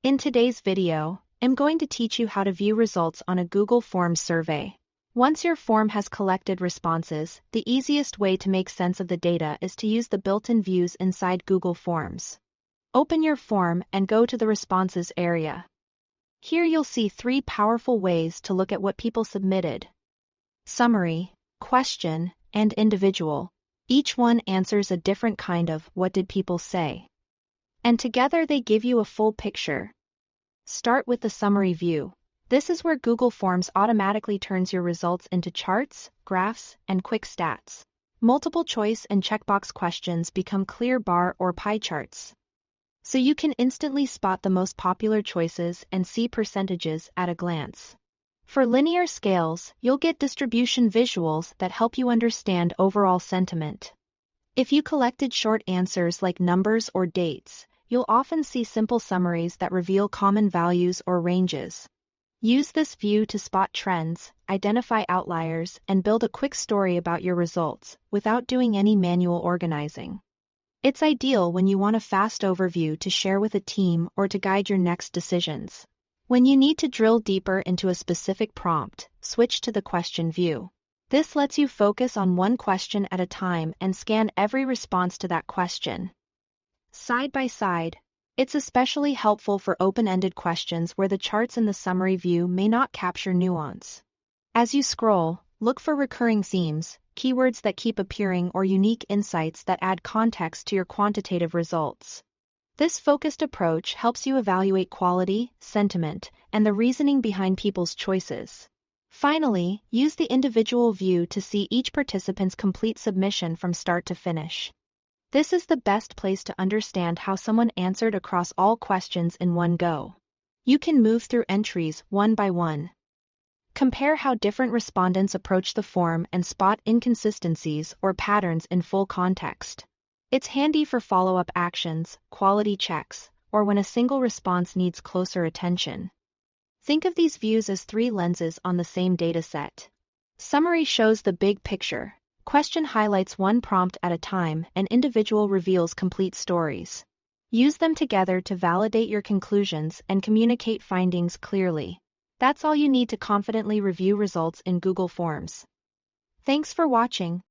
In today's video, I'm going to teach you how to view results on a Google Forms survey. Once your form has collected responses, the easiest way to make sense of the data is to use the built-in views inside Google Forms. Open your form and go to the Responses area. Here you'll see three powerful ways to look at what people submitted: Summary, Question, and Individual. Each one answers a different kind of "what did people say?" and together they give you a full picture. Start with the Summary view. This is where Google Forms automatically turns your results into charts, graphs, and quick stats. Multiple choice and checkbox questions become clear bar or pie charts, so you can instantly spot the most popular choices and see percentages at a glance. For linear scales, you'll get distribution visuals that help you understand overall sentiment. If you collected short answers like numbers or dates, you'll often see simple summaries that reveal common values or ranges. Use this view to spot trends, identify outliers, and build a quick story about your results without doing any manual organizing. It's ideal when you want a fast overview to share with a team or to guide your next decisions. When you need to drill deeper into a specific prompt, switch to the Question view. This lets you focus on one question at a time and scan every response to that question. Side by side, it's especially helpful for open-ended questions where the charts in the Summary view may not capture nuance. As you scroll, look for recurring themes, keywords that keep appearing, or unique insights that add context to your quantitative results. This focused approach helps you evaluate quality, sentiment, and the reasoning behind people's choices. Finally, use the Individual view to see each participant's complete submission from start to finish. This is the best place to understand how someone answered across all questions in one go. You can move through entries one by one. Compare how different respondents approach the form and spot inconsistencies or patterns in full context. It's handy for follow-up actions, quality checks, or when a single response needs closer attention. Think of these views as three lenses on the same dataset. Summary shows the big picture. Question highlights one prompt at a time, and Individual reveals complete stories. Use them together to validate your conclusions and communicate findings clearly. That's all you need to confidently review results in Google Forms. Thanks for watching.